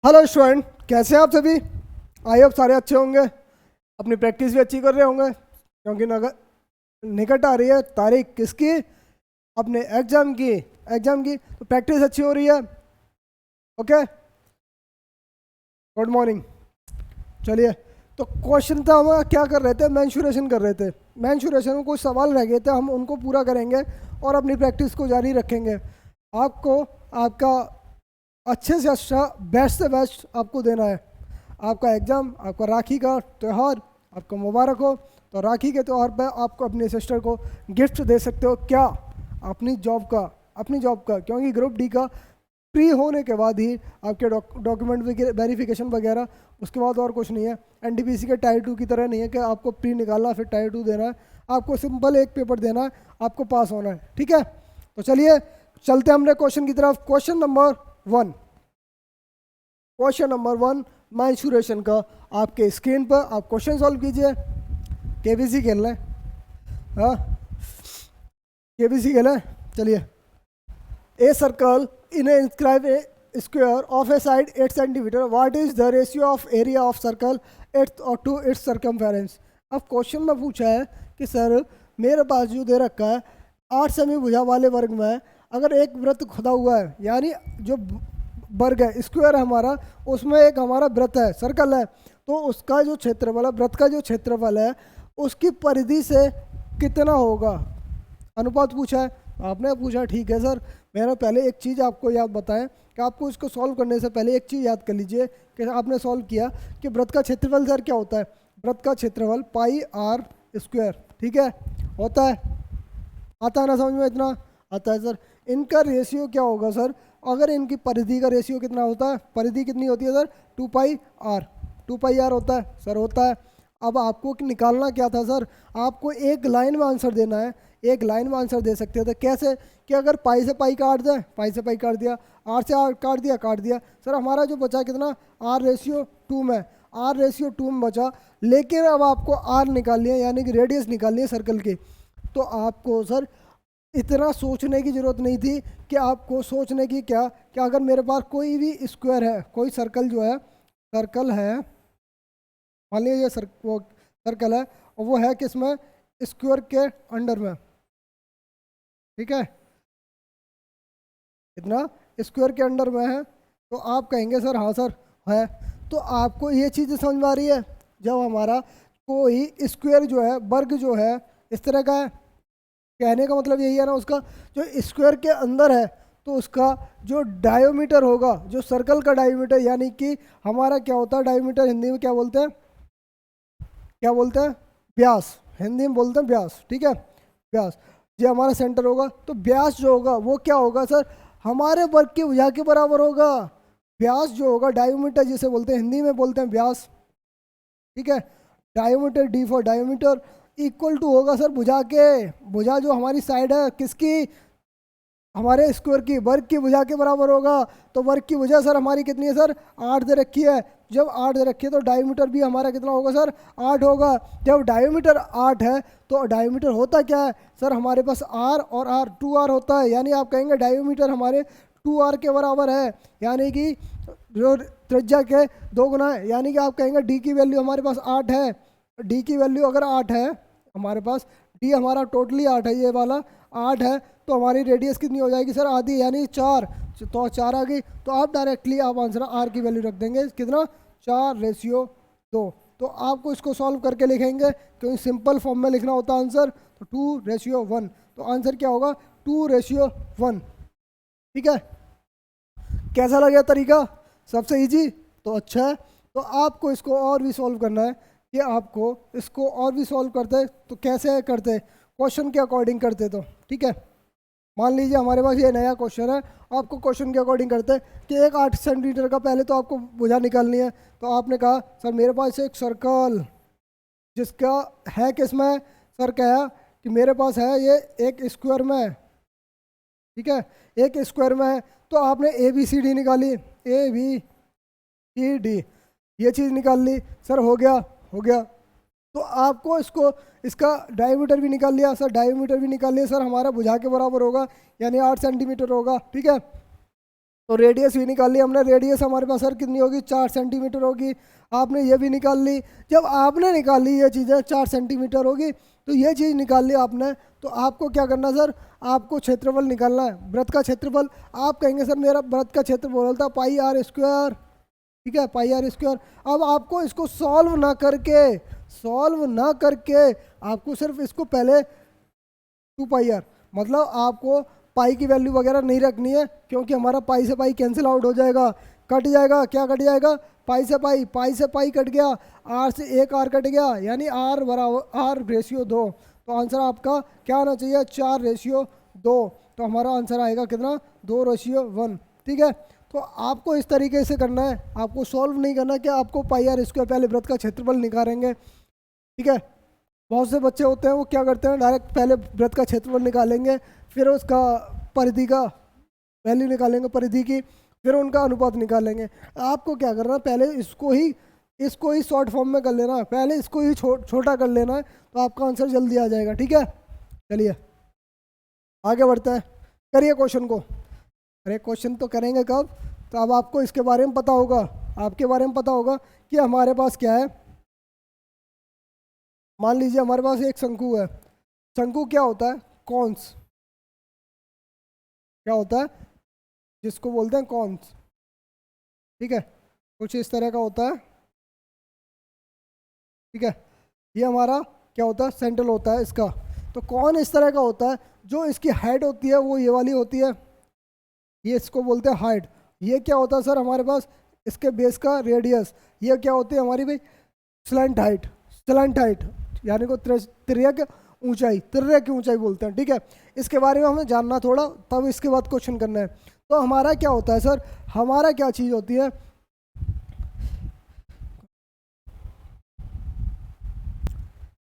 Hello student, कैसे हैं आप सभी। आई होप सारे अच्छे होंगे। अपनी प्रैक्टिस भी अच्छी कर रहे होंगे क्योंकि निकट आ रही है तारीख किसकी, अपने एग्जाम की तो प्रैक्टिस अच्छी हो रही है। Okay, good morning. चलिए, तो क्वेश्चन था, हम क्या कर रहे थे, मैंशुरेशन कर रहे थे। मैंशुरेशन में कुछ सवाल रह गए थे, हम उनको पूरा करेंगे और अपनी प्रैक्टिस को जारी रखेंगे। आपको आपका अच्छे से अच्छा, बेस्ट से बेस्ट आपको देना है। आपका एग्ज़ाम, आपका राखी का त्यौहार आपको मुबारक हो। तो राखी के त्यौहार पर आपको अपने सिस्टर को गिफ्ट दे सकते हो क्या, अपनी जॉब का क्योंकि ग्रुप डी का प्री होने के बाद ही आपके डॉक्यूमेंट वेरिफिकेशन वगैरह, उसके बाद और कुछ नहीं है। एनटीपीसी के टायर 2 की तरह नहीं है कि आपको प्री निकालना फिर टायर 2 देना है। आपको सिंपल एक पेपर देना है, आपको पास होना है। ठीक है, तो चलिए चलते हैं हमने क्वेश्चन की तरफ। क्वेश्चन नंबर 1 मैंशुरेशन का आपके स्क्रीन पर आप क्वेश्चन सॉल्व कीजिए। केबीसी खेलना है, हाँ केबीसी खेलना है। चलिए, a circle in inscribe A square of A side 8 centimetre, what is the ratio of area of circle eight और टू इट्स सर्कमफेरेंस। अब क्वेश्चन में पूछा है कि सर मेरे पास जो दे रखा है 8 सेमी भुजा वाले वर्ग में अगर एक वृत्त खुदा हुआ है, यानी जो वर्ग है स्क्वायर है हमारा, उसमें एक हमारा वृत्त है, सर्कल है, तो उसका जो क्षेत्रफल है, वृत्त का जो क्षेत्रफल है उसकी परिधि से कितना होगा। अनुपात पूछा है, आपने पूछा ठीक है सर। मैंने पहले एक चीज़ आपको याद बताएं कि आपको इसको सॉल्व करने से पहले एक चीज़ याद कर लीजिए कि आपने सॉल्व किया कि वृत्त का क्षेत्रफल सर क्या होता है। वृत्त का क्षेत्रफल पाई आर स्क्वायर, ठीक है, होता है। आता है ना समझ में, इतना आता है सर। इनका रेशियो क्या होगा सर, अगर इनकी परिधि का रेशियो कितना होता है, परिधि कितनी होती है sir, 2 pi R. 2 pi R होता है सर, होता है। अब आपको निकालना क्या था सर, आपको एक लाइन में आंसर देना है। एक लाइन में आंसर दे सकते थे कैसे, कि अगर पाई से पाई काट दें, पाई से पाई काट दिया, आर से आर काट दिया सर, हमारा जो बचा कितना, R/2 में, R/2 में बचा। लेकिन अब आपको आर निकालनी है, यानी कि रेडियस निकालनी है सर्कल की। तो आपको सर इतना सोचने की ज़रूरत नहीं थी कि आपको सोचने की क्या, कि अगर मेरे पास कोई भी स्क्वायर है, कोई सर्कल जो है, सर्कल है, मान लीजिए ये वो सर्कल है और वो है किस में, स्क्वायर के अंडर में, ठीक है, इतना स्क्वायर के अंडर में है। तो आप कहेंगे सर हाँ सर है। तो आपको ये चीज़ समझ में आ रही है, जब हमारा कोई स्क्वायर जो है, वर्ग जो है इस तरह का है, कहने का मतलब यही है ना, उसका जो स्क्वायर के अंदर है तो उसका जो डायोमीटर होगा, जो सर्कल का डायोमीटर, यानी कि हमारा क्या होता है डायोमीटर, हिंदी में क्या बोलते हैं, क्या बोलते हैं, व्यास, हिंदी में बोलते हैं व्यास, ठीक है, व्यास। ये हमारा सेंटर होगा, तो व्यास जो होगा वो क्या होगा सर, हमारे वर्ग की भुजा के बराबर होगा। व्यास जो होगा, डायोमीटर जिसे बोलते हैं, हिंदी में बोलते हैं व्यास, ठीक है। डायोमीटर, डी फॉर डायोमीटर, इक्वल टू होगा सर भुजा के, भुजा जो हमारी साइड है किसकी, हमारे स्क्वायर की, वर्ग की भुजा के बराबर होगा। तो वर्ग की भुजा सर हमारी कितनी है सर, 8 दे रखी है। जब 8 दे रखी है तो डायोमीटर भी हमारा कितना होगा सर, 8 होगा। जब डायोमीटर 8 है तो डायोमीटर होता क्या है सर, हमारे पास आर और आर, 2R होता है, यानी आप कहेंगे डायोमीटर हमारे 2R के बराबर है, यानी कि जो त्रिज्या के 2 गुना है, यानी कि आप कहेंगे डी की वैल्यू हमारे पास 8 है। डी की वैल्यू अगर 8 है हमारे पास, डी हमारा टोटली 8 है, ये वाला 8 है, तो हमारी रेडियस कितनी हो जाएगी सर, आधी, यानी 4। तो 4 आ गई, तो आप डायरेक्टली आप आंसर आर की वैल्यू रख देंगे कितना, 4/2। तो आपको इसको सॉल्व करके लिखेंगे, क्योंकि सिंपल फॉर्म में लिखना होता है आंसर, तो 2/1। तो आंसर क्या होगा, 2/1, ठीक है। कैसा लगा तरीका, सबसे इजी तो अच्छा है। तो आपको इसको और भी सॉल्व करना है, कि आपको इसको और भी सॉल्व करते तो कैसे करते, क्वेश्चन के अकॉर्डिंग करते, तो ठीक है। मान लीजिए हमारे पास ये नया क्वेश्चन है, आपको क्वेश्चन के अकॉर्डिंग करते हैं कि एक 8 सेंटीमीटर का पहले तो आपको भुजा निकालनी है। तो आपने कहा सर मेरे पास एक सर्कल जिसका है किसमें, सर कहा कि मेरे पास है ये एक स्क्वायर में, ठीक है, एक स्क्वायर में है। तो आपने ABCD निकाली, ABCD, ये चीज़ निकाल ली सर, हो गया, हो गया। तो आपको इसको, इसका डायमीटर भी निकाल लिया सर, डायमीटर भी निकाल लिया सर, हमारा भुजा के बराबर होगा, यानी 8 सेंटीमीटर होगा, ठीक है। तो रेडियस भी निकाल ली हमने। रेडियस हमारे पास सर कितनी होगी, 4 सेंटीमीटर होगी। आपने ये भी निकाल ली। जब आपने निकाल ली ये चीज़ें 4 सेंटीमीटर होगी, तो ये चीज़ निकाल ली आपने, तो आपको क्या करना सर, आपको क्षेत्रफल निकालना है, वृत्त का क्षेत्रफल। आप कहेंगे सर मेरा वृत्त का क्षेत्रफल होता है पाई आर स्क्वायर, ठीक है, पाई आर स्क्वायर। अब आपको इसको सॉल्व ना करके आपको सिर्फ इसको पहले 2 पाई आर, मतलब आपको पाई की वैल्यू वगैरह नहीं रखनी है, क्योंकि हमारा पाई से पाई कैंसिल आउट हो जाएगा, कट जाएगा। क्या कट जाएगा, पाई से पाई कट गया, आर से एक आर कट गया, यानी आर बराबर आर रेशियो 2। तो आंसर आपका क्या आना चाहिए, 4 रेशियो 2। तो हमारा आंसर आएगा कितना, 2 रेशियो 1, ठीक है। तो आपको इस तरीके से करना है, आपको सॉल्व नहीं करना कि आपको पाई आर स्क्वायर पहले वृत्त का क्षेत्रफल निकालेंगे, ठीक है। बहुत से बच्चे होते हैं वो क्या करते हैं, डायरेक्ट पहले वृत्त का क्षेत्रफल निकालेंगे, फिर उसका परिधि का वैल्यू निकालेंगे, परिधि की, फिर उनका अनुपात निकालेंगे। आपको क्या करना है, पहले इसको ही शॉर्ट फॉर्म में कर लेना है, पहले इसको ही छोटा कर लेना है, तो आपका आंसर जल्दी आ जाएगा, ठीक है। चलिए आगे बढ़ते हैं, करिए क्वेश्चन को। अरे क्वेश्चन तो करेंगे कब, तो अब आपको इसके बारे में पता होगा, आपके बारे में पता होगा कि हमारे पास क्या है। मान लीजिए हमारे पास एक शंकु है। शंकु क्या होता है, कॉन्स, क्या होता है, जिसको बोलते हैं कॉन्स, ठीक है, कुछ इस तरह का होता है, ठीक है। ये हमारा क्या होता है, सेंट्रल होता है इसका। तो कौन इस तरह का होता है, जो इसकी हाइट होती है वो ये वाली होती है, ये इसको बोलते हैं हाइट। ये क्या होता है सर हमारे पास, इसके बेस का रेडियस। ये क्या होती है हमारी भाई, स्लैंट हाइट, यानी को तिर्यक की ऊंचाई बोलते हैं, ठीक है। इसके बारे में हमें जानना थोड़ा, तब इसके बाद क्वेश्चन करना है। तो हमारा क्या होता है सर, हमारा क्या चीज़ होती है,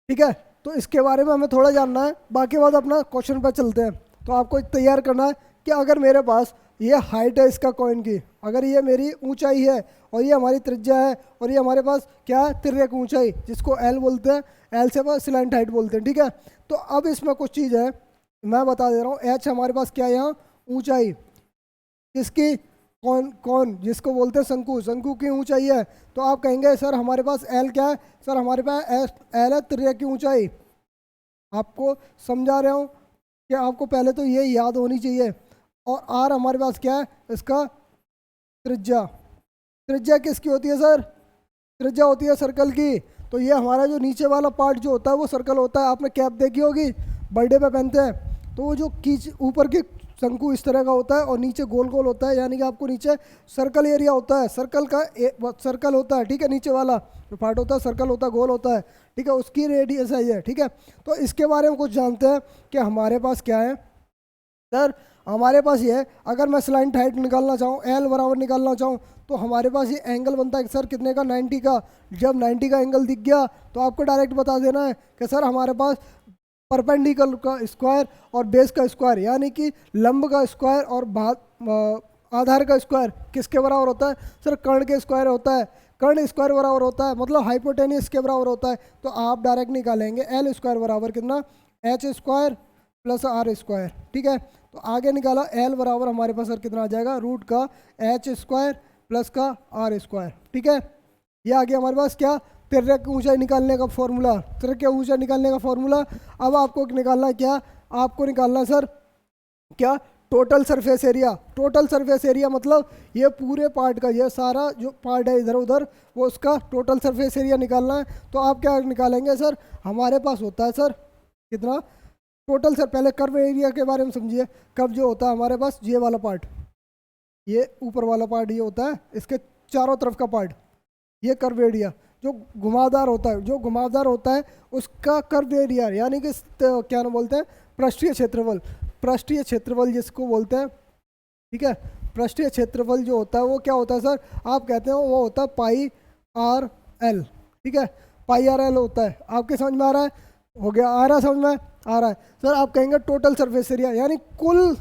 ठीक है। तो इसके बारे में हमें थोड़ा जानना है, बाकी बात अपना क्वेश्चन पर चलते हैं। तो आपको तैयार करना है कि अगर मेरे पास ये हाइट है इसका कॉइन की, अगर ये मेरी ऊंचाई है और ये हमारी त्रिज्या है, और ये हमारे पास क्या है, तिर्यक ऊंचाई, जिसको एल बोलते हैं, एल से पास स्लैंट हाइट बोलते हैं, ठीक है। तो अब इसमें कुछ चीज़ है, मैं बता दे रहा हूँ। एच हमारे पास क्या है यहाँ, ऊंचाई, किसकी, कौन जिसको बोलते हैं शंकु की ऊंचाई है। तो आप कहेंगे सर हमारे पास एल क्या है, सर हमारे पास एल है तिर्यक की ऊंचाई। आपको समझा रहा हूँ कि आपको पहले तो ये याद होनी चाहिए। और आर हमारे पास क्या है, इसका त्रिज्या किसकी होती है सर, त्रिज्या होती है सर्कल की। तो ये हमारा जो नीचे वाला पार्ट जो होता है वो सर्कल होता है। आपने कैप देखी होगी, बर्थडे पे पहनते हैं, तो वो जो ऊपर की शंकु इस तरह का होता है और नीचे गोल गोल होता है, यानी कि आपको नीचे सर्कल एरिया होता है, सर्कल होता है, ठीक है। नीचे वाला जो पार्ट होता है सर्कल होता है, गोल होता है, ठीक है, उसकी रेडियस है ये, ठीक है। तो इसके बारे में कुछ जानते हैं कि हमारे पास क्या है सर, हमारे पास ये है, अगर मैं स्लैंट हाइट निकालना चाहूँ, एल बराबर निकालना चाहूँ, तो हमारे पास ये एंगल बनता है सर कितने का, 90 का। जब 90 का एंगल दिख गया तो आपको डायरेक्ट बता देना है कि सर हमारे पास परपेंडिकुलर का स्क्वायर और बेस का स्क्वायर, यानी कि लंब का स्क्वायर और आधार का स्क्वायर किसके बराबर होता है सर, कर्ण के स्क्वायर होता है। कर्ण स्क्वायर बराबर होता है मतलब हाइपोटेनियस के बराबर होता है। तो आप डायरेक्ट निकालेंगे एल स्क्वायर बराबर कितना, H square plus R square, ठीक है। तो आगे निकाला एल बराबर हमारे पास सर कितना आ जाएगा, रूट का एच स्क्वायर प्लस का आर स्क्वायर, ठीक है। ये आ गया हमारे पास क्या, तिर्यक की ऊंचाई निकालने का फॉर्मूला, तिर्यक की ऊंचाई निकालने का फॉर्मूला। अब आपको निकालना है क्या, आपको निकालना सर क्या, total surface area. Total surface area मतलब ये पूरे पार्ट का, ये सारा जो पार्ट है इधर उधर, वो उसका टोटल सरफेस एरिया निकालना है। तो आप क्या निकालेंगे सर, हमारे पास होता है सर कितना, टोटल सर पहले कर्व एरिया के बारे में समझिए। कर्व जो होता है हमारे पास, ये वाला पार्ट, ये ऊपर वाला पार्ट ये होता है, इसके चारों तरफ का पार्ट, ये कर्व एरिया। जो घुमावदार होता है, जो घुमावदार होता है उसका कर्व एरिया, यानी कि क्या नाम बोलते हैं, पृष्ठीय क्षेत्रफल। पृष्ठीय क्षेत्रफल जिसको बोलते हैं, ठीक है। पृष्ठीय क्षेत्रफल जो होता है वो क्या होता है सर, आप कहते हैं वो होता है पाई आर एल, ठीक है, पाई आर एल होता है। आपके समझ में आ रहा है, हो गया, आ रहा है समझ में, आ रहा है सर। आप कहेंगे टोटल सरफेस एरिया, यानी कुल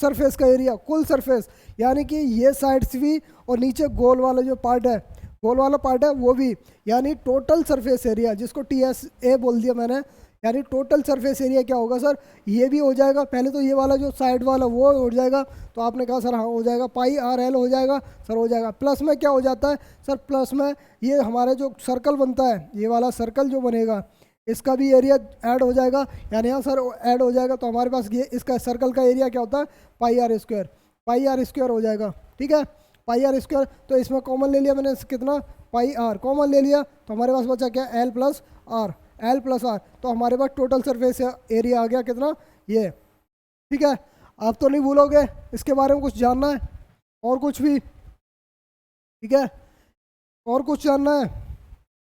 सरफेस का एरिया, कुल सरफेस, यानी कि ये साइड्स भी और नीचे गोल वाला जो पार्ट है, गोल वाला पार्ट है वो भी, यानी टोटल सरफेस एरिया, जिसको TSA बोल दिया मैंने, यानी टोटल सरफेस एरिया क्या होगा सर, ये भी हो जाएगा, पहले तो ये वाला जो साइड वाला वो हो जाएगा, तो आपने कहा सर हाँ हो जाएगा, पाई आर एल हो जाएगा सर, हो जाएगा। प्लस में क्या हो जाता है सर, प्लस में ये हमारा जो सर्कल बनता है, ये वाला सर्कल जो बनेगा इसका भी एरिया ऐड हो जाएगा, यानी यहाँ सर ऐड हो जाएगा, तो हमारे पास ये इसका सर्कल का एरिया क्या होता है, pi are square, pi are square हो जाएगा, ठीक है, पाई आर स्क्वायर। तो इसमें कॉमन ले लिया मैंने कितना, पाई आर कॉमन ले लिया, तो हमारे पास बचा क्या, L plus R, L plus R, तो हमारे पास टोटल सरफेस एरिया आ गया कितना, ये, ठीक है। आप तो नहीं भूलोगे, इसके बारे में कुछ जानना है और कुछ भी, ठीक है, और कुछ जानना है,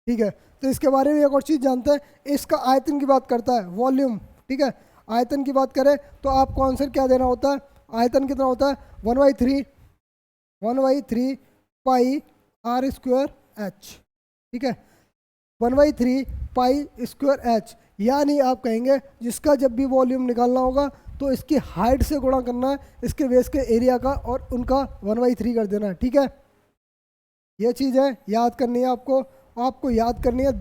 ठीक है। तो इसके बारे में एक और चीज़ जानते हैं, इसका आयतन की बात करता है, वॉल्यूम, ठीक है। आयतन की बात करें तो आपको आंसर क्या देना होता है, आयतन कितना होता है, 1/3 पाई आर स्क्वायर एच, ठीक है, 1/3 पाई स्क्वायर एच, यानी आप कहेंगे जिसका जब भी वॉल्यूम निकालना होगा तो इसकी हाइट से गुणा करना है इसके बेस के एरिया का, और उनका 1/3 कर देना है, ठीक है। ये चीज़ है, याद करनी है आपको, आपको याद करनी है,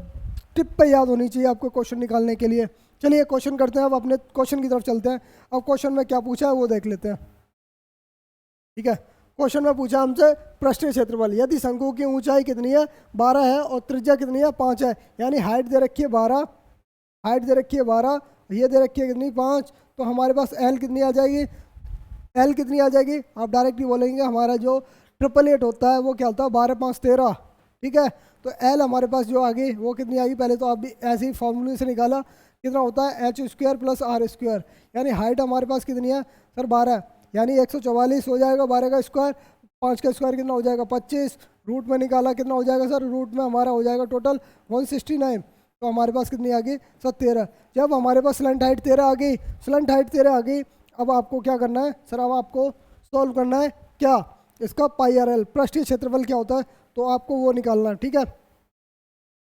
टिप पे याद होनी चाहिए आपको क्वेश्चन निकालने के लिए। चलिए क्वेश्चन करते हैं, अब अपने क्वेश्चन की तरफ चलते हैं। अब क्वेश्चन में क्या पूछा है वो देख लेते हैं, ठीक है। क्वेश्चन में पूछा हमसे पृष्ठीय क्षेत्रफल, यदि शंकु की ऊंचाई कितनी है 12 है और त्रिज्या कितनी है 5 है, यानी हाइट दे रखी है 12, हाइट दे रखी है 12, ये दे रखी है कितनी 5, तो हमारे पास एल कितनी आ जाएगी, एल कितनी आ जाएगी, आप डायरेक्टली बोलेंगे हमारा जो 888 होता है वो क्या होता है 12 5 13, ठीक है। तो एल हमारे पास जो आ गई वो कितनी आ गई, पहले तो आप भी ऐसे ही फॉर्मूले से निकाला, कितना होता है H square plus R square, यानी हाइट हमारे पास कितनी है सर 12, यानी 144 हो जाएगा 12 का स्क्वायर, 5 का स्क्वायर कितना हो जाएगा 25, रूट में निकाला कितना हो जाएगा सर, रूट में हमारा हो जाएगा टोटल 169, तो हमारे पास कितनी आ गई सर 13। जब हमारे पास स्लैंट हाइट 13 आ गई, स्लैंट हाइट 13 आ गई, अब आपको क्या करना है सर, अब आपको सॉल्व करना है क्या, इसका पाई आर एल, पृष्ठीय क्षेत्रफल क्या होता है, तो आपको वो निकालना है, ठीक है।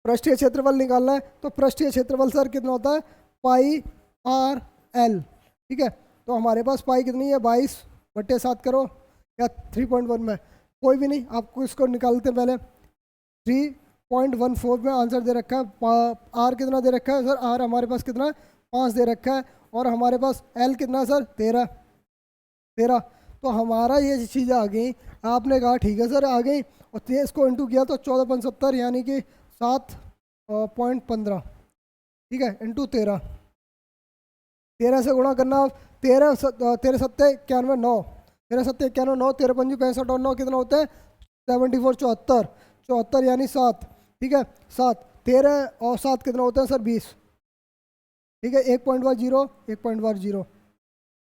पृष्ठीय क्षेत्रफल निकालना है, तो पृष्ठीय क्षेत्रफल सर कितना होता है पाई आर एल, ठीक है। तो हमारे पास पाई कितनी है 22/7 करो, या 3.1 में, कोई भी नहीं, आपको इसको निकालते हैं पहले, 3.14 में आंसर दे रखा है, आर कितना दे रखा है सर, आर हमारे पास कितना 5 दे रखा है, और हमारे पास एल कितना सर 13, तो हमारा ये चीज़ आ गई, आपने कहा ठीक है सर आ गई, और 23 को इंटू किया तो 14.70, यानी कि 7.15, ठीक है, इंटू 13, 13 से गुणा करना, 13 13 सत्ते 91 9, 13 सत्ते 91 9, 13 पंजी 65 और 9 कितना होता है 74, 74 यानी 7, ठीक है, 7, 13 और 7 कितना होता है सर 20, ठीक है, 1.10 1.10,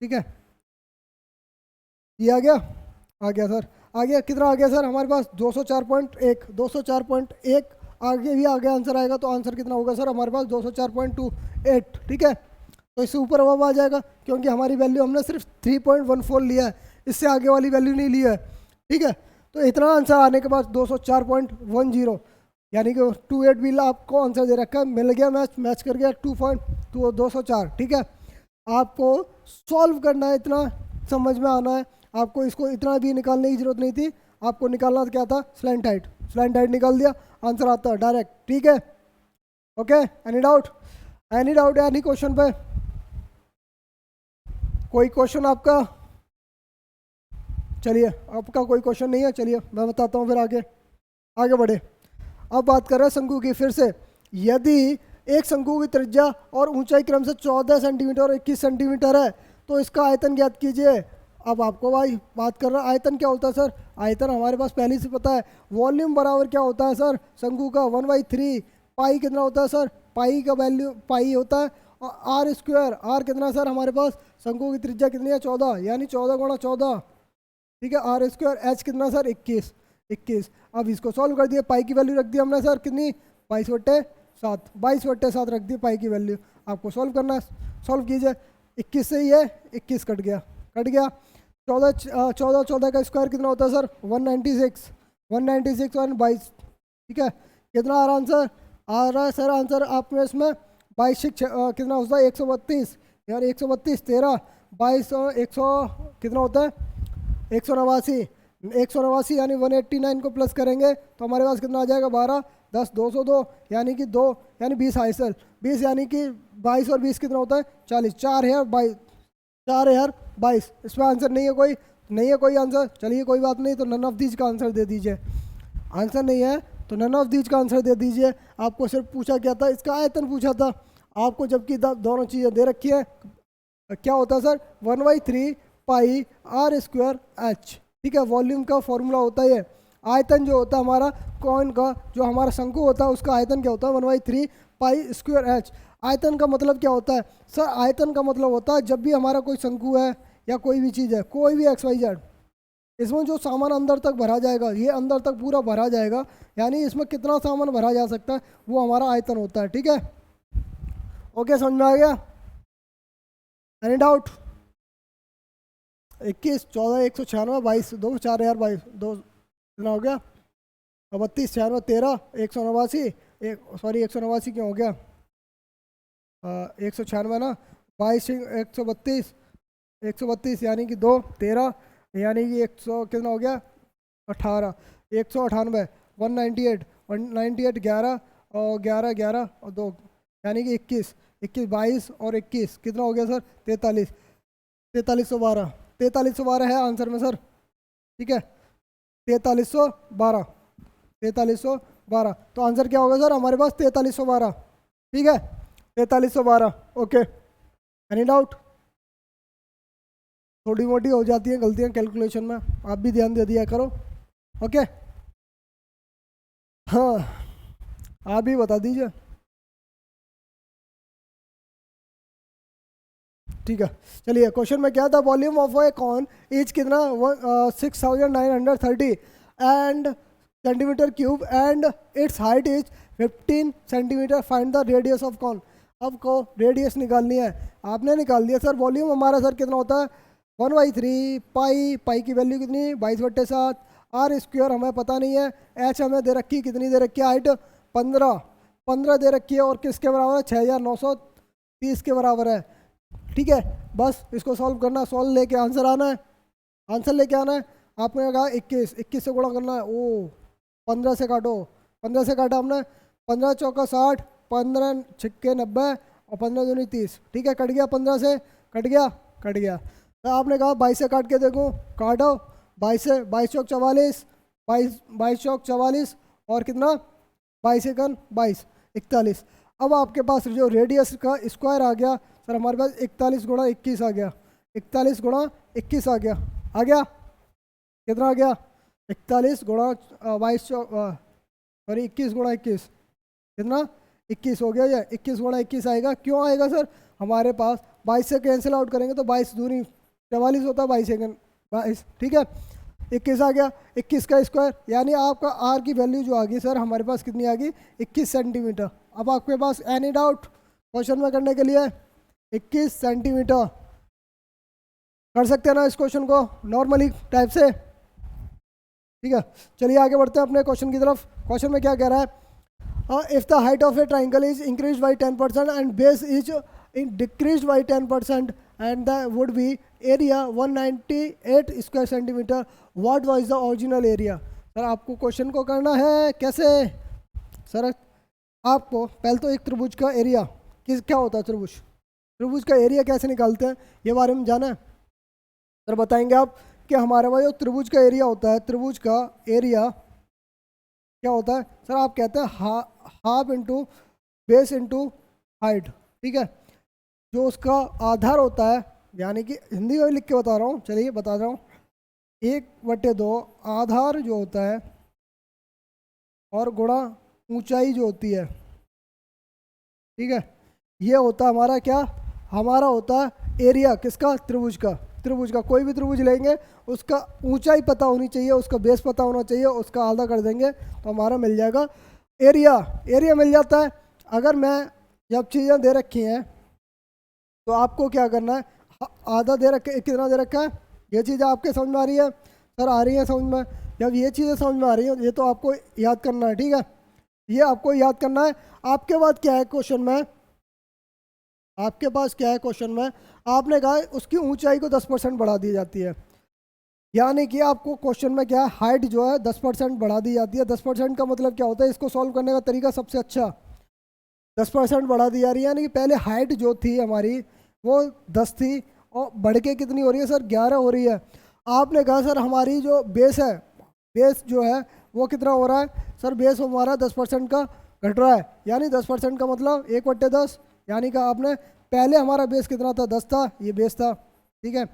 ठीक है, ये आ गया सर, आ गया, कितना आ गया सर हमारे पास 204.1, 204.1 आगे भी आगे आंसर आएगा, तो आंसर कितना होगा सर हमारे पास 204.28, ठीक है। तो इससे ऊपर अब आ जाएगा, क्योंकि हमारी वैल्यू हमने सिर्फ 3.14 लिया है, इससे आगे वाली वैल्यू नहीं ली है, ठीक है। तो इतना आंसर आने के बाद 204.10, यानी कि 28 भी आपको आंसर दे रखा है, मिल गया, मैच कर गया 204, ठीक है। आपको सॉल्व करना है, इतना समझ में आना है आपको, इसको इतना भी निकालने की जरूरत नहीं थी, आपको निकालना क्या था स्लैंट हाइट, स्लैंट हाइट निकाल दिया, आंसर आता है डायरेक्ट, ठीक है। Okay, any doubt, any question पे, कोई क्वेश्चन आपका, चलिए आपका कोई क्वेश्चन नहीं है, चलिए मैं बताता हूँ, फिर आगे बढ़े। अब बात कर रहे हैं शंकु की, फिर से, यदि एक शंकु की त्रिज्या और ऊंचाई क्रम से 14 सेंटीमीटर और 21 सेंटीमीटर है, तो इसका आयतन ज्ञात कीजिए। अब आपको भाई बात कर रहा है आयतन क्या होता है सर, आयतन हमारे पास पहले से पता है, वॉल्यूम बराबर क्या होता है सर शंकु का 1/3, पाई कितना होता है सर, पाई का वैल्यू पाई होता है, और आर स्क्वायर, आर कितना सर हमारे पास, शंकु की त्रिज्या कितनी है 14, यानी 14 गुणा 14, ठीक है, आर स्क्वायर, एच कितना सर 21। अब इसको सॉल्व कर दिया, पाई की वैल्यू रख दी हमने सर कितनी 22/7 रख दी पाई की वैल्यू, आपको सॉल्व करना है, सॉल्व कीजिए, 21 से ही है 21 कट गया, 14 का स्क्वायर कितना होता है सर 196 और 22, ठीक है, कितना आ रहा आंसर, आ रहा है सर आंसर आपने इसमें 22 कितना होता है 132, यार 132 13 22 100 कितना होता है 189, 189 यानी 189 को प्लस करेंगे तो हमारे पास कितना आ जाएगा 12, 10, 202 यानी कि 2 यानी 20 हाई सर, 20 यानी कि 22 और 20 कितना होता है 40, 4 है 22, 4 है 22। इसमें आंसर नहीं है कोई, नहीं है कोई आंसर, चलिए कोई बात नहीं, तो नन ऑफ दीज का आंसर दे दीजिए। आंसर नहीं है तो नन ऑफ दीज का आंसर दे दीजिए। आपको सिर्फ पूछा क्या था, इसका आयतन पूछा था आपको, जबकि दोनों चीज़ें दे रखी है। क्या होता है sir 1/3 pi are square H, ठीक है, वॉल्यूम का फॉर्मूला होता है ये। आयतन जो होता है हमारा कॉइन का, जो हमारा शंकु होता है उसका आयतन क्या होता है 1/3 पाई स्क्वायर एच। आयतन का मतलब क्या होता है सर, आयतन का मतलब होता है जब भी हमारा कोई शंकु है या कोई भी चीज़ है, कोई भी XYZ, इसमें जो सामान अंदर तक भरा जाएगा, ये अंदर तक पूरा भरा जाएगा, यानी इसमें कितना सामान भरा जा सकता है वो हमारा आयतन होता है, ठीक है। ओके, समझ में आ गया? Any doubt? 21, 14, 196, 22, 2, 4022, 2 कितना हो गया 32, 96, 13, 189, सॉरी 189 क्यों हो गया 196 ना, 22, 132, 132 यानी कि 2, 13 यानी कि 100 कितना हो गया 18, 198, 198, 198, 11 और 11, 11 और 2 यानी कि 21, 21, 22 और 21 कितना हो गया सर 43, 4312, 4312 है आंसर में सर, ठीक है 4312, 4312, तो आंसर क्या होगा सर हमारे पास 4312, ठीक है 4312। Okay, any doubt? थोड़ी मोटी हो जाती है गलतियां कैलकुलेशन में, आप भी ध्यान दे दिया करो। ओके, हाँ आप भी बता दीजिए, ठीक है। चलिए क्वेश्चन में क्या था, volume of a cone is कितना 6930 and centimetre cube and its height is 15 centimetre, find the radius of cone. अब को रेडियस निकालनी है, आपने निकाल दिया सर। वॉल्यूम हमारा सर कितना होता है 1/3 पाई, पाई की वैल्यू कितनी 22/7, आर स्क्वायर हमें पता नहीं है, एच हमें दे रखी कितनी दे रखी है हाइट 15 दे रखी है, और किसके बराबर है 6930 के बराबर है, ठीक है। बस इसको सॉल्व करना, सॉल्व लेके आंसर आना है, आंसर लेके आना है। आपने कहा 21, 21 से गुणा करना है, ओ 15 से काटो, 15 से काटा हमने, 15 चौका 60, 15 छक्के 90 और 15 दूनी 30, ठीक है, कट गया 15 से, कट गया, कट गया। तो आपने कहा 22 से काट के देखो, काटो 22 से, 22 चौक 44, 22 चौक 44 और कितना 22 एकन 22, 41। अब आपके पास जो रेडियस का स्क्वायर आ गया सर हमारे पास 41 गुणा 21 आ गया, 41 गुणा 21 आ गया, आ गया कितना आ गया 41 गुणा 22 सॉरी 21 गुणा 21 कितना 21 हो गया, या 21 गुणा 21 आएगा। क्यों आएगा सर, हमारे पास 22 से कैंसिल आउट करेंगे तो 22 दूनी 44 होता है, 22 सेकंड 22, ठीक है 21 आ गया, 21 का स्क्वायर यानी आपका आर की वैल्यू जो आ गई सर हमारे पास कितनी आ गई 21 सेंटीमीटर। अब आपके पास एनी डाउट क्वेश्चन में करने के लिए 21 सेंटीमीटर कर सकते हैं ना इस क्वेश्चन को नॉर्मली टाइप से, ठीक है। चलिए आगे बढ़ते हैं अपने क्वेश्चन की तरफ। क्वेश्चन में क्या कह रहा है, if the height of A triangle is increase by 10% and base is decrease by 10% and the would be area 198 square centimetre, what was the original area. Sir आपको क्वेश्चन को करना है कैसे सर, आपको पहले तो एक त्रिभुज का एरिया क्या होता है, त्रिभुज का एरिया कैसे निकालते हैं ये बारे में जाना है सर, बताएंगे आप कि हमारे पास जो त्रिभुज का एरिया होता है, त्रिभुज का एरिया क्या होता है सर, आप कहते हैं half into base into height, ठीक है। जो उसका आधार होता है, यानी कि हिंदी में लिख के बता रहा हूँ, चलिए बता रहा हूँ, 1/2 आधार जो होता है और गुणा ऊंचाई जो होती है, ठीक है, ये होता है हमारा क्या, हमारा होता है एरिया किसका, त्रिभुज का। त्रिभुज का कोई भी त्रिभुज लेंगे उसका ऊंचाई पता होनी चाहिए, उसका बेस पता होना चाहिए, उसका आधा कर देंगे तो हमारा मिल जाएगा एरिया, एरिया मिल जाता है। अगर मैं जब चीज़ें दे रखी हैं तो आपको क्या करना है, आधा दे रखे, कितना दे रखा है, ये चीज़ें आपके समझ में आ रही है सर, आ रही है समझ में। जब ये चीज़ें समझ में आ रही हैं ये तो आपको याद करना है, ठीक है, ये आपको याद करना है। आपके बाद क्या है क्वेश्चन में, आपके पास क्या है क्वेश्चन में, आपने कहा उसकी ऊंचाई को 10% बढ़ा दी जाती है, यानी कि आपको क्वेश्चन में क्या है, हाइट जो है 10% बढ़ा दी जाती है। 10% का मतलब क्या होता है, इसको सॉल्व करने का तरीका सबसे अच्छा, 10% बढ़ा दी जा रही है, यानी कि पहले हाइट जो थी हमारी वो 10 थी और बढ़ के कितनी हो रही है सर, 11 हो रही है। आपने कहा सर हमारी जो बेस है, बेस जो है वो कितना हो रहा है सर, बेस हमारा 10% का घट रहा है, यानी 10% का मतलब 1/10, यानी कि आपने पहले हमारा बेस कितना था, 10 था, ये बेस था, ठीक है,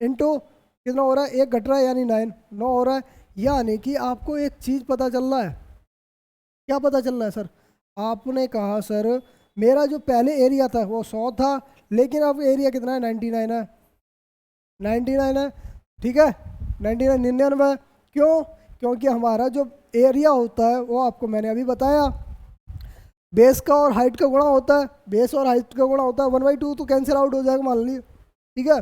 इनटू कितना हो रहा है, 1 घट रहा है यानी 9 हो रहा है। यानी कि आपको एक चीज़ पता चल रहा है, क्या पता चल रहा है सर, आपने कहा सर मेरा जो पहले एरिया था वो 100 था, लेकिन अब एरिया कितना है, 99 है, 99 है, ठीक है, 99 99 है। क्यों? क्योंकि हमारा जो एरिया होता है वो आपको मैंने अभी बताया, बेस का और हाइट का गुणा होता है, बेस और हाइट का गुणा होता है, 1/2 तो कैंसिल आउट हो जाएगा मान लीजिए, ठीक है।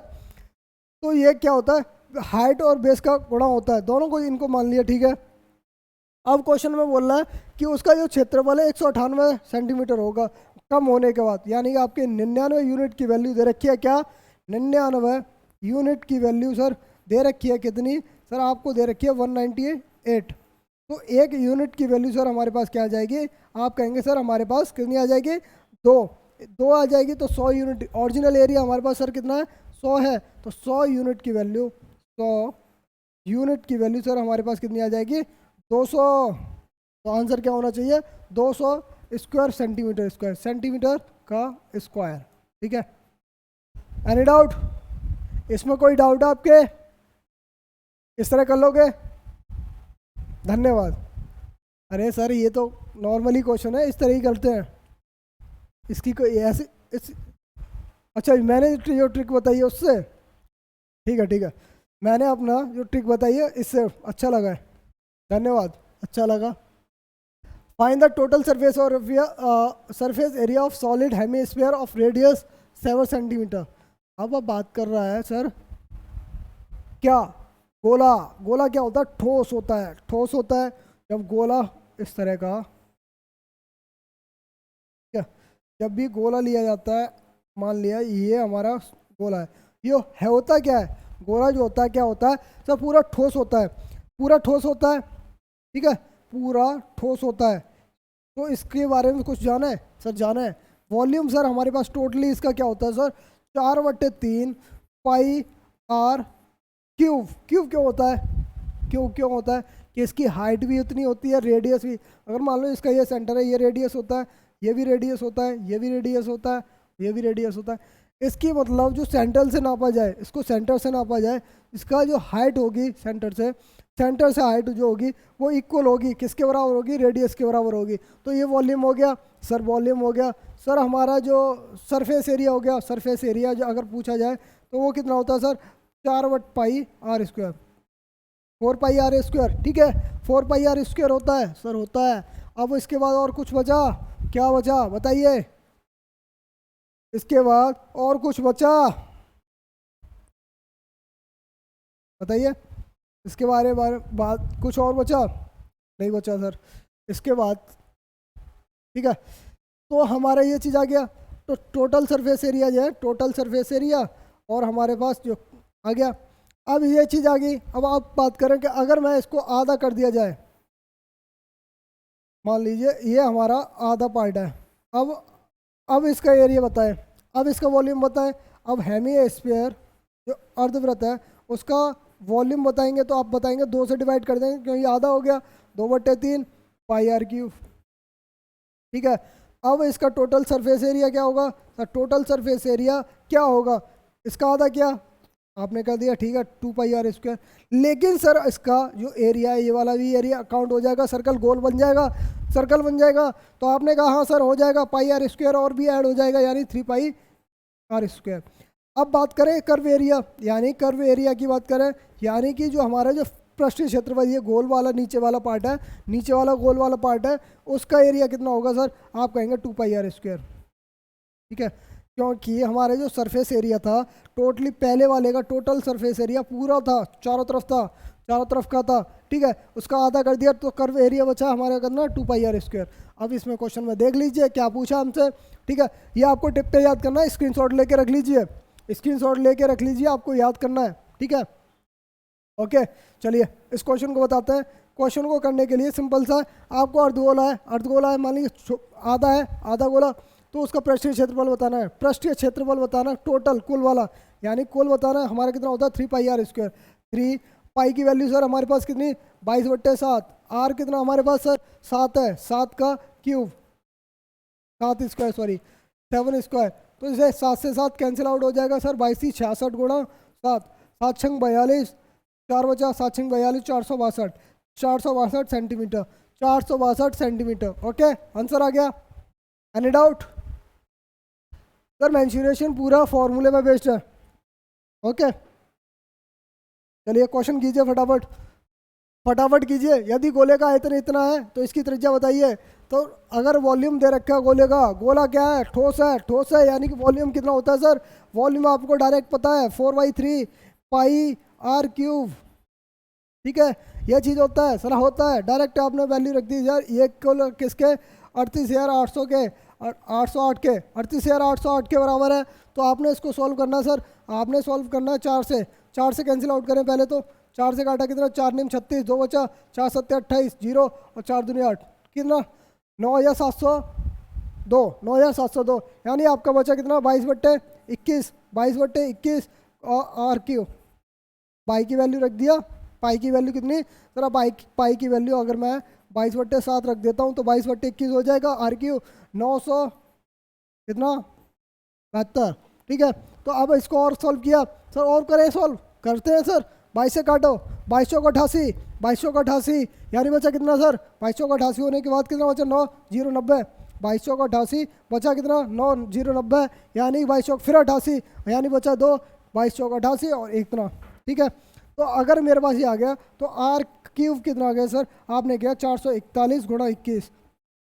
तो ये क्या होता है, हाइट और बेस का गुणा होता है, दोनों को इनको मान लिया, ठीक है। अब क्वेश्चन में बोल रहा है कि उसका जो क्षेत्रफल है 198 सेंटीमीटर होगा कम होने के बाद, यानी कि आपके 99 यूनिट की वैल्यू दे रखी है, क्या 99 यूनिट की वैल्यू सर दे रखी है, कितनी सर, आपको दे रखी है 198। तो एक यूनिट की वैल्यू सर हमारे पास क्या आ जाएगी, आप कहेंगे सर हमारे पास कितनी आ जाएगी, दो दो आ जाएगी। तो 100 यूनिट, ओरिजिनल एरिया हमारे पास सर कितना है, 100 है, तो 100 यूनिट की वैल्यू, 100 यूनिट की वैल्यू सर हमारे पास कितनी आ जाएगी, 200। तो आंसर क्या होना चाहिए, 200 स्क्वायर सेंटीमीटर, स्क्वायर सेंटीमीटर का स्क्वायर, ठीक है। एनी डाउट, इसमें कोई डाउट है आपके, इस तरह कर लोगे, धन्यवाद। अरे सर ये तो नॉर्मली क्वेश्चन है, इस तरह ही करते हैं, इसकी कोई ऐसी अच्छा मैंने जो ट्रिक बताई है उससे, ठीक है ठीक है, मैंने अपना जो ट्रिक बताई है इससे अच्छा लगा है, धन्यवाद, अच्छा लगा। फाइंड द टोटल सरफेस और surface area of solid hemisphere of radius 7 centimetre. अब बात कर रहा है सर क्या, गोला, गोला क्या होता है, ठोस होता है, ठोस होता है। जब गोला इस तरह का, क्या, जब भी गोला लिया जाता है, मान लिया ये हमारा गोला है, ये है होता क्या है, गोला जो होता है क्या होता है सर, पूरा ठोस होता है, पूरा ठोस होता है, ठीक है, पूरा ठोस होता है। तो इसके बारे में कुछ जाना है सर, जाना है। वॉल्यूम सर हमारे पास टोटली इसका क्या होता है sir, 4/3 pi R cube. Cube क्यों होता है, क्यों क्यों होता है कि इसकी हाइट भी उतनी होती है, रेडियस भी, अगर मान लो इसका ये सेंटर है, ये रेडियस होता है, ये भी रेडियस होता है, ये भी रेडियस होता है, ये भी रेडियस होता है। इसकी मतलब जो सेंटर से नापा जाए, इसको सेंटर से नापा जाए, इसका जो हाइट होगी सेंटर से हाइट जो होगी वो इक्वल होगी, किसके बराबर होगी, रेडियस के बराबर होगी। तो ये वॉल्यूम हो गया सर, वॉल्यूम हो गया सर। हमारा जो सरफेस एरिया हो गया, सरफेस एरिया जो अगर पूछा जाए तो वो कितना होता है सर, 4/πr², 4πr², ठीक है, 4πr² होता है सर, होता है। अब इसके बाद और कुछ बचा, क्या बचा बताइए, इसके बाद और कुछ बचा बताइए, इसके बारे बात कुछ और बचा, नहीं बचा सर। इसके बाद ठीक है, तो हमारा ये चीज़ आ गया, तो टोटल सरफेस एरिया जो है, टोटल सरफेस एरिया, और हमारे पास जो आ गया, अब ये चीज़ आ गई। अब आप बात करें कि अगर मैं इसको आधा कर दिया जाए, मान लीजिए ये हमारा आधा पार्ट है, अब इसका एरिया बताएं, अब इसका वॉल्यूम बताएं। अब हेमीस्फीयर जो अर्धवृत्त है उसका वॉल्यूम बताएंगे, तो आप बताएंगे 2 से डिवाइड कर देंगे क्योंकि आधा हो गया, 2/3 πr³, ठीक है। अब इसका टोटल सरफेस एरिया क्या होगा सर, टोटल सरफेस एरिया क्या होगा, इसका आधा क्या आपने कर दिया, ठीक है, 2πr²। लेकिन सर इसका जो एरिया है ये वाला भी एरिया काउंट हो जाएगा, सर्कल गोल बन जाएगा, सर्कल बन जाएगा। तो आपने कहा हाँ सर हो जाएगा, πr² और भी ऐड हो जाएगा, यानी 3πr²। अब बात करें कर्व एरिया, यानी कर्व एरिया की बात करें, यानी कि जो हमारा जो पृष्ठीय क्षेत्रफल, ये गोल वाला नीचे वाला पार्ट है, नीचे वाला गोल वाला पार्ट है, उसका एरिया कितना होगा सर, आप कहेंगे 2πr², ठीक है। क्योंकि हमारे जो सरफेस एरिया था टोटली, पहले वाले का टोटल सरफेस एरिया पूरा था, चारों तरफ था, चारों तरफ का था, ठीक है, उसका आधा कर दिया, तो कर्व एरिया बचा हमारा करना 2πr²। अब इसमें क्वेश्चन में देख लीजिए क्या पूछा हमसे, ठीक है, ये आपको टिप पे याद करना है, स्क्रीनशॉट लेके रख लीजिए, स्क्रीनशॉट लेके रख लीजिए, आपको याद करना है, ठीक है। ओके चलिए इस क्वेश्चन को बताते हैं। क्वेश्चन को करने के लिए सिंपल सा है, आपको अर्धगोला है मान लीजिए आधा है, आधा गोला, तो उसका पृष्ठीय क्षेत्रफल बताना है, पृष्ठीय क्षेत्रफल बताना है टोटल कुल वाला, यानी कुल बताना है हमारा कितना होता है 3πr²। 3 पाई की वैल्यू सर हमारे पास कितनी 22/7, आर कितना हमारे पास सर 7 है, 7 का क्यूब 7 स्क्वायर सॉरी 7 स्क्वायर, तो इसे 7 से 7 कैंसिल आउट हो जाएगा सर 22 66 गुणा 7, 7 छंग 42, 4 बचा 7 छंग 42 462, 462 सेंटीमीटर, 462 सेंटीमीटर। ओके आंसर आ गया। Any doubt sir? मेंसुरेशन पूरा फॉर्मूले में बेस्ड है। ओके चलिए क्वेश्चन कीजिए फटाफट, फटाफट कीजिए। यदि गोले का आयतन इतना है तो इसकी त्रिज्या बताइए। तो अगर वॉल्यूम दे रखा है गोले का, गोला क्या है ठोस है, यानी कि वॉल्यूम कितना होता है सर? वॉल्यूम आपको डायरेक्ट पता है 4/3 पाई आर क्यूब। ठीक है यह चीज़ होता है सर, होता है डायरेक्ट आपने वैल्यू रख दी यार। ये किसके 38,800 के 808 के 38,808 के बराबर है। तो आपने इसको सॉल्व करना है सर, आपने सॉल्व करना है 4 से कैंसिल आउट करें पहले तो। 4 से काटा कितना 4 9 36, 2 बचा 4 7 28 0 और 4 दूनी 8 कितना 9,702 9,702, यानी आपका बचा कितना 22/21 22/21 और आर क्यू पाई की वैल्यू रख दिया। पाई की वैल्यू कितनी सर? पाई की वैल्यू अगर मैं 22/7 रख देता हूँ तो 22/21 हो जाएगा। आर क्यू 900 कितना 72। ठीक है तो अब इसको और सॉल्व किया सर, और करें सॉल्व करते हैं सर। 22 से काटो 2288 2288, यानी बचा कितना सर 2288 होने के बाद कितना बचा 9090, 2288 बचा कितना 9090, यानी 22 फिर 88, यानी बचा 2 2288 और इतना। ठीक है तो अगर मेरे पास ये आ गया तो आर क्यूब कितना आ गया सर? आपने किया 441 गुणा 21।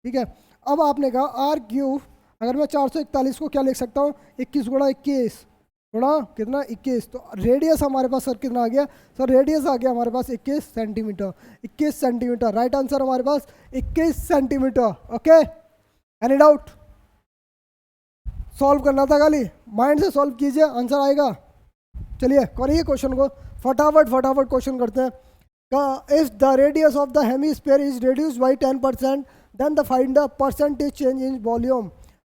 ठीक है अब आपने कहा आर क्यूब, अगर मैं 441 को क्या लिख सकता हूँ 21 गुणा 21 गुणा कितना 21, तो रेडियस हमारे पास सर कितना आ गया सर? रेडियस आ गया हमारे पास 21 सेंटीमीटर। 21 सेंटीमीटर राइट आंसर हमारे पास 21 centimetre. Okay any doubt? Solve करना था खाली, माइंड से सॉल्व कीजिए आंसर आएगा। चलिए करिए क्वेश्चन को फटाफट क्वेश्चन करते हैं। If the radius of the hemisphere is reduced by 10% then the find the percentage change in volume.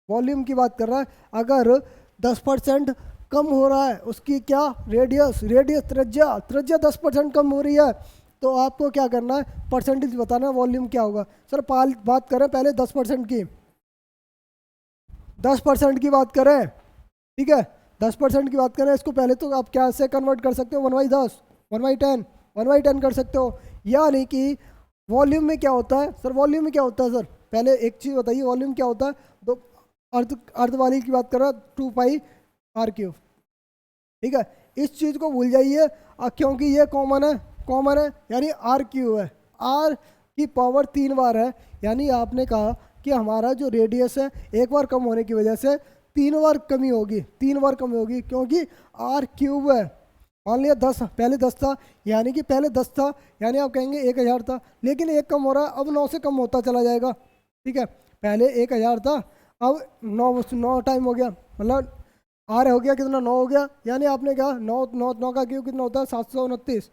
Volume की बात कर रहा है, अगर 10% कम हो रहा है उसकी क्या रेडियस त्रिज्या 10% कम हो रही है, तो आपको क्या करना है परसेंटेज बताना है वॉल्यूम क्या होगा। सर बात करें पहले 10% की, 10% की बात करें। ठीक है 10% की बात करें, इसको पहले तो आप क्या से कन्वर्ट कर सकते हो 1/10 1/10 1/10 कर सकते हो। यानी कि वॉल्यूम में क्या होता है सर? वॉल्यूम में क्या होता है सर? पहले एक चीज़ बताइए वॉल्यूम क्या होता है। तो अर्ध वाली की बात कर रहा 2πr³। ठीक है इस चीज़ को भूल जाइए क्योंकि ये कॉमन है यानी r³ है, r की पावर 3 बार है। यानी आपने कहा कि हमारा जो रेडियस है एक बार कम होने की वजह से 3 बार कमी होगी, 3 बार कमी होगी क्योंकि r³ है। मान लिया 10 पहले 10 था, यानी कि पहले 10 था यानी आप कहेंगे 1000 था, लेकिन 1 कम हो रहा है, अब 9 से कम होता चला जाएगा। ठीक है पहले 1000 था, अब 9 टाइम हो गया, मतलब आर हो गया कितना 9 हो गया, यानी आपने कहा 9 का क्यूब कितना होता है 729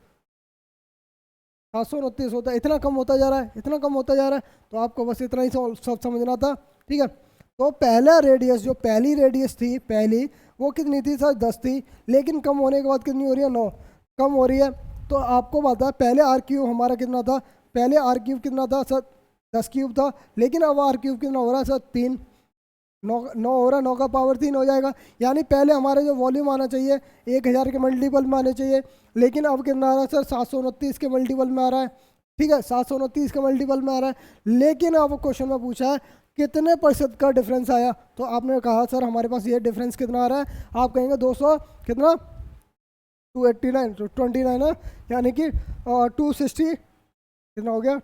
होता है। इतना कम होता जा रहा है, तो आपको बस इतना ही सब समझना था। ठीक है तो पहला रेडियस जो पहली रेडियस थी पहली वो कितनी थी सर 10 थी, लेकिन कम होने के बाद कितनी हो रही है 9 कम हो रही है। तो आपको पता है पहले r³ हमारा कितना था, पहले r³ कितना था सर 10³ था, लेकिन अब r³ कितना हो रहा है सर 3 9 हो रहा है, 9 का पावर 3 हो जाएगा। यानी पहले हमारे जो वॉल्यूम आना चाहिए 1000 के मल्टीपल में आने चाहिए, लेकिन अब कितना आ रहा है सर 729 के मल्टीपल में आ रहा है। ठीक है 729 के मल्टीपल में आ रहा है, लेकिन अब क्वेश्चन में पूछा है कितने % का डिफरेंस आया, तो आपने कहा सर हमारे पास ये डिफरेंस कितना आ रहा है, आप कहेंगे 200 कितना 289 29 है, यानी कि 260 कितना हो गया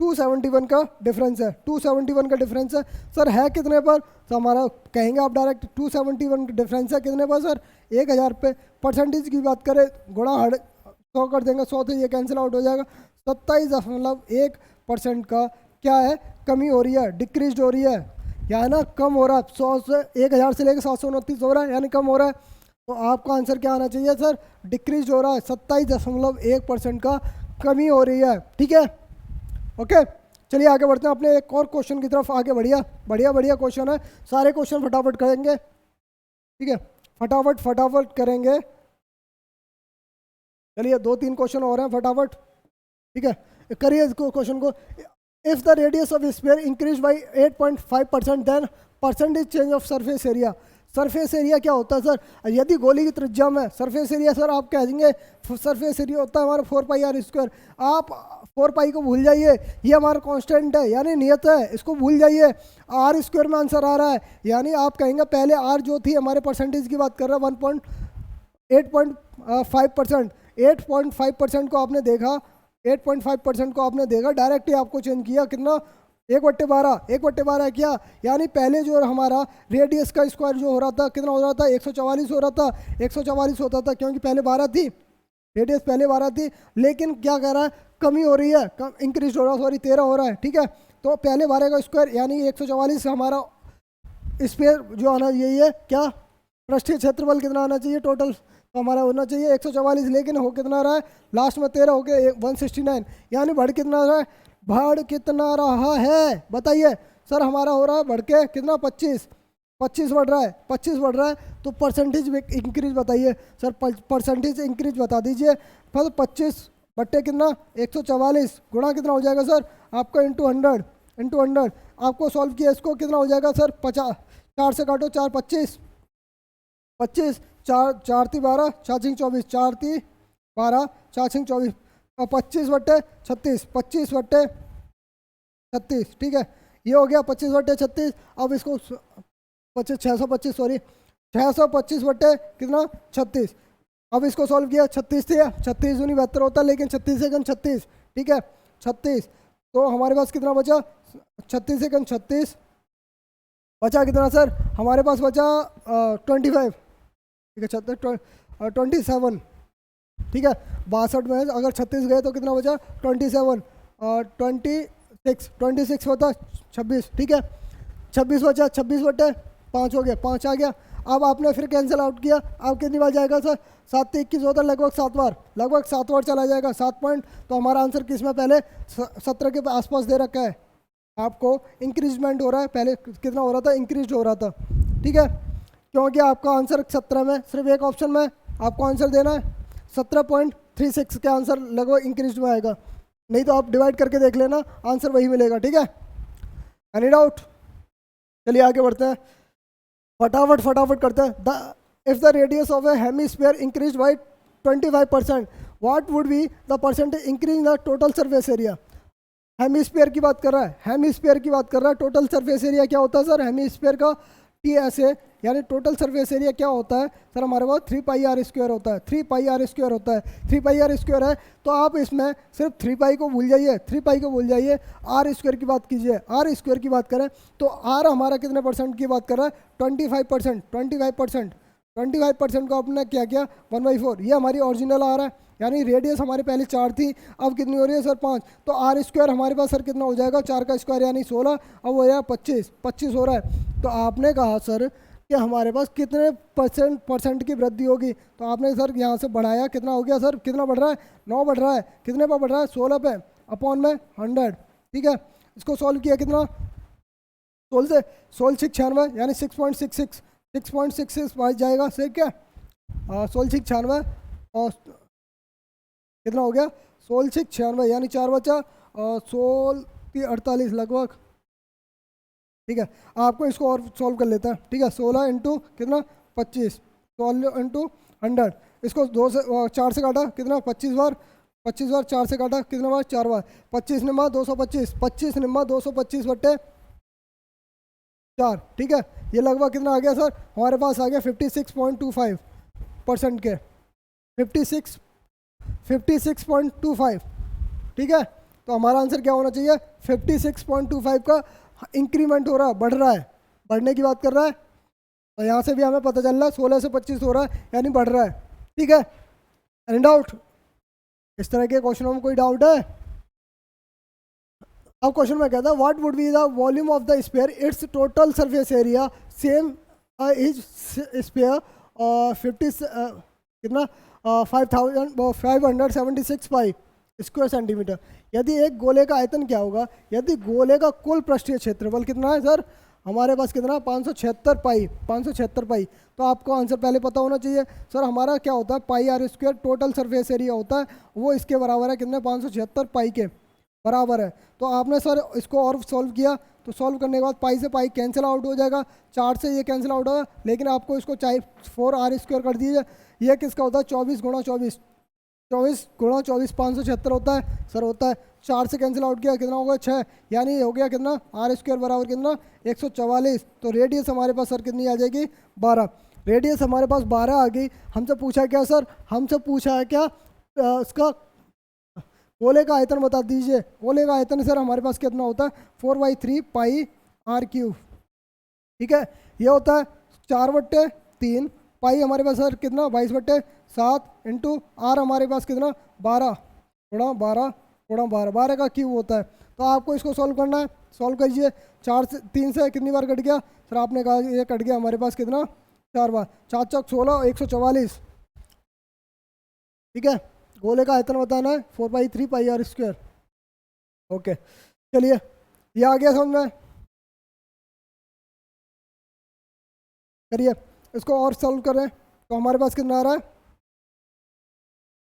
271 का डिफरेंस है। 271 का डिफरेंस है सर, है कितने पर? तो हमारा कहेंगे आप डायरेक्ट 271 डिफरेंस है कितने पर सर 1000 पे। परसेंटेज की बात करें गुणा 100 कर देंगे, 100 से ये कैंसिल आउट हो जाएगा। 27.1% का क्या है कमी हो रही है, डिक्रीज हो रही है, या ना कम हो रहा है। 100 से 1000 से लेकर 729 हो रहा है, यानी कम हो रहा है। तो आपका आंसर क्या आना चाहिए सर, डिक्रीज हो रहा है, 27.1% का कमी हो रही है। ठीक है, ओके। चलिए आगे बढ़ते हैं अपने एक और क्वेश्चन की तरफ, आगे बढ़िया बढ़िया बढ़िया क्वेश्चन है, सारे क्वेश्चन फटाफट करेंगे। ठीक है, फटाफट फटाफट करेंगे। चलिए 2-3 क्वेश्चन और हैं फटाफट। ठीक है, करिए इसको क्वेश्चन को। If the radius of sphere increase by 8.5% then percentage change of surface area. Surface area क्या होता है सर, यदि गोली की त्रिज्या में सरफेस एरिया सर आप कह देंगे सरफेस एरिया होता है हमारा 4πr²। आप 4π को भूल जाइए, ये हमारा कांस्टेंट है यानी नियत है, इसको भूल जाइए। r² में आंसर आ रहा है, यानी आप कहेंगे पहले r जो थी हमारे परसेंटेज की बात कर रहा है 8.5%। 8.5% को आपने देखा, 8.5% को आपने देखा, डायरेक्ट ही आपको चेंज किया कितना, 1/12। 1/12 क्या, यानी पहले जो हमारा रेडियस का स्क्वायर जो हो रहा था कितना हो रहा था, 144 हो रहा था, 144 होता था क्योंकि पहले 12 थी, रेडियस पहले 12 थी। लेकिन क्या कह रहा है, कमी हो रही है, कम इंक्रीज हो रहा है, सॉरी 13 हो रहा है। ठीक है, तो पहले 12 का स्क्वायर यानी 144 हमारा स्पेयर जो आना यही है, क्या पृष्ठीय क्षेत्रफल कितना आना चाहिए टोटल, तो हमारा होना चाहिए 144, लेकिन हो कितना रहा है लास्ट में 13 हो गया 169, यानी बढ़ कितना रहा है, बढ़ कितना रहा है बताइए सर, हमारा हो रहा है बढ़ के कितना 25 बढ़ रहा है, 25 बढ़ रहा है। तो परसेंटेज इंक्रीज बताइए सर, परसेंटेज इंक्रीज बता दीजिए। फिर 25 बट्टे कितना 144 गुणा कितना हो जाएगा सर आपका इंटू 100 आपको सॉल्व किया इसको कितना हो जाएगा सर 50, 4 से काटो 4 25 25 4 3 12 4 5 24 4 3 12 4 5 24 और 25 बट्टे 36 25 बट्टे 36। ठीक है, ये हो गया 25 बट्टे 36। अब इसको 625 सॉरी 625 बट्टे कितना 36। अब इसको सॉल्व किया 36 से 36 दूनी 72 होता है, लेकिन 36 सेकंड 36। ठीक है 36, तो हमारे पास कितना बचा 36 सेकंड 36 बचा कितना सर, हमारे पास बचा 25। ठीक है 27। ठीक है 62 में अगर 36 गए तो कितना बचा 27 और 26 होता 26। ठीक है 26 बचा, 26 बटे 5 हो गया, 5 आ गया। अब आपने फिर कैंसिल आउट किया, अब कितनी बार जाएगा सर 7 से 21 होता है, लगभग 7 बार चला जाएगा 7 पॉइंट। तो हमारा आंसर किस में पहले 17 के आसपास दे रखा है, आपको इंक्रीजमेंट हो रहा है, पहले कितना हो रहा था इंक्रीज हो रहा था। ठीक है, क्योंकि आपका आंसर 17 में सिर्फ एक ऑप्शन में आपको आंसर देना है, 17.36 का आंसर लगभग इंक्रीज में आएगा, नहीं तो आप डिवाइड करके देख लेना आंसर वही मिलेगा। ठीक है, एनी डाउट? चलिए आगे बढ़ते हैं, फटाफट फटाफट करते हैं। If the radius of A hemisphere increase by 25%, what would be the percentage increase in the total surface area. Hemisphere की बात कर रहा है, हेमिस्फीयर की बात कर रहा है। टोटल सरफेस एरिया क्या होता है सर, हेमिस्फीयर का TSA यानी टोटल सरफेस एरिया क्या होता है सर, हमारे पास 3πr² होता है, 3πr² होता है, 3πr² है। तो आप इसमें सिर्फ 3π को भूल जाइए, 3π को भूल जाइए, r² की बात कीजिए, r² की बात करें तो r हमारा कितने परसेंट की बात कर रहा है 25%। 25% को आपने क्या किया 1/4, ये हमारी ओरिजिनल आ रहा है, यानी रेडियस हमारे पहले 4 थी, अब कितनी हो रही है सर 5। तो r² हमारे पास सर कितना हो जाएगा 4 का स्क्वायर यानी 16, अब हो जाएगा 25 हो रहा है। तो आपने कहा सर कि हमारे पास कितने परसेंट की वृद्धि होगी, तो आपने सर यहाँ से बढ़ाया, कितना हो गया सर, कितना बढ़ रहा है 9 बढ़ रहा है, कितने पर बढ़ रहा है 16 पे अपॉन में 100। ठीक है, इसको सॉल्व किया कितना 16 से 16 96 यानी 6.66 बाई जाएगा से क्या 16 96 और कितना हो गया 16 96 यानी 4 बचा और 16 48 लगभग। ठीक है, आपको इसको और सॉल्व कर लेता है। ठीक है 16 इंटू कितना 25, 16 इंटू 100, इसको 2 से 4 से काटा कितना 25 बार 4 से काटा कितना बार 4 बार, 25 निम्मा 225, 25 निम्मा 225 बट्टे 4। ठीक है, ये लगभग कितना आ गया सर, हमारे पास आ गया 56.25% के 56.25। ठीक है, तो हमारा आंसर क्या होना चाहिए 56.25 का इंक्रीमेंट हो रहा है, बढ़ रहा है, बढ़ने की बात कर रहा है। तो यहाँ से भी हमें पता चल रहा है 16 से 25 हो रहा है यानी बढ़ रहा है। ठीक है, एनी डाउट? इस तरह के क्वेश्चनों में कोई डाउट है? अब क्वेश्चन में कहता है what would be the volume of the sphere, it's total surface area same is sphere कितना 5576 पाई स्क्वायर सेंटीमीटर। यदि एक गोले का आयतन क्या होगा, यदि गोले का कुल पृष्ठीय क्षेत्रफल कितना है सर, हमारे पास कितना 576 पाई। तो आपको आंसर पहले पता होना चाहिए सर, हमारा क्या होता है pi are square total surface area होता है, वो इसके बराबर है कितने 576 पाई के बराबर है। तो आपने सर इसको और सॉल्व किया, तो सॉल्व करने के बाद पाई से पाई कैंसिल आउट हो जाएगा, 4 से ये कैंसिल आउट होगा, लेकिन आपको इसको चाहे 4 आर स्क्वायर कर दीजिए। ये किसका होता है 24 गुणा 24 576 होता है सर, होता है 4 से कैंसिल आउट किया कितना होगा 6, यानी हो गया कितना आर स्क्वायर बराबर कितना 144। तो रेडियस हमारे पास सर कितनी आ जाएगी 12, रेडियस हमारे पास 12 आ गई। हमसे पूछा क्या सर, हमसे पूछा है क्या इसका गोले का आयतन बता दीजिए। गोले का आयतन सर हमारे पास कितना होता है 4/3 पाई आर क्यूब, ठीक है। ये होता है 4/3 पाई हमारे पास सर कितना 22/7 इंटू आर हमारे पास कितना 12 गुणा 12 का क्यूब होता है। तो आपको इसको सॉल्व करना है, सॉल्व कीजिए। 3 से कितनी बार कट गया सर, आपने कहा ये कट गया हमारे पास कितना 4 बार, 4 चौक 16 144, ठीक है। गोले का आयतन बताना है 4/3 पाई आर स्क्वायर। ओके चलिए ये आ गया समझ में, करिए इसको और सॉल्व करें। तो हमारे पास कितना आ रहा है,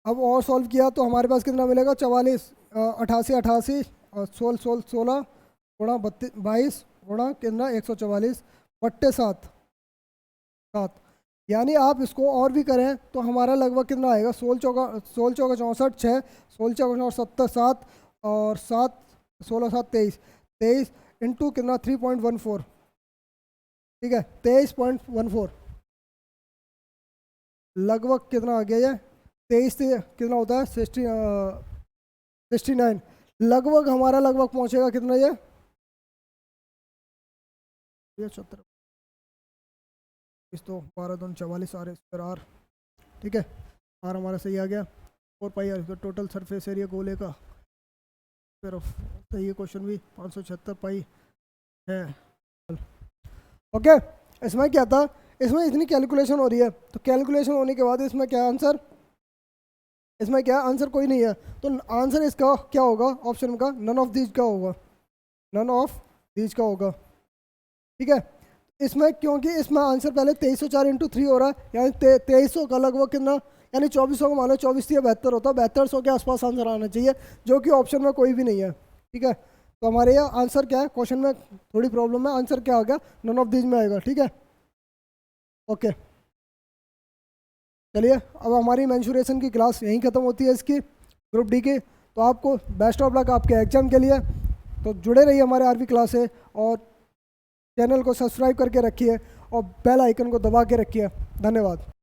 अब और सॉल्व किया तो हमारे पास कितना मिलेगा 44 88 और 16 गुणा 22 गुणा कितना 144/7, यानी आप इसको और भी करें तो हमारा लगभग कितना आएगा 16 चौका 64 6 16 चौका 70 7 और 7 16 7 23 इंटू कितना 3.14, ठीक है 23.14 लगभग कितना आ गया ये 23 से कितना होता है 69, लगभग हमारा लगभग पहुंचेगा कितना ये 76 तो 12 2 44 आर स्क्वायर आर, ठीक है। आर हमारा सही आ गया 4 पाई आर टोटल सरफेस एरिया गोले का, फिर सही है क्वेश्चन भी 576 पाई है। ओके इसमें क्या था, इसमें इतनी कैलकुलेशन हो रही है, तो कैलकुलेशन होने के बाद इसमें क्या आंसर, इसमें क्या आंसर कोई नहीं है, तो आंसर इसका क्या होगा ऑप्शन का नन ऑफ दीज का होगा, नन ऑफ दीज का होगा, ठीक है। इसमें क्योंकि इसमें आंसर पहले 2304 इंटू 3 हो रहा है, यानी 2300 का लगभग कितना, यानी 2400 को मानो 24 से 72 होता है, 7200 के आसपास आंसर आना चाहिए, जो कि ऑप्शन में कोई भी नहीं है, ठीक है। तो हमारे यहाँ आंसर क्या है, क्वेश्चन में थोड़ी प्रॉब्लम है, आंसर क्या हो गया नन ऑफ दीज में आएगा, ठीक है। ओके चलिए अब हमारी मेंसुरेशन की क्लास यहीं ख़त्म होती है इसकी ग्रुप डी की। तो आपको बेस्ट ऑफ लक आपके एग्जाम के लिए, तो जुड़े रहिए हमारे आरवी क्लास से और चैनल को सब्सक्राइब करके रखिए और बेल आइकन को दबा के रखिए। धन्यवाद।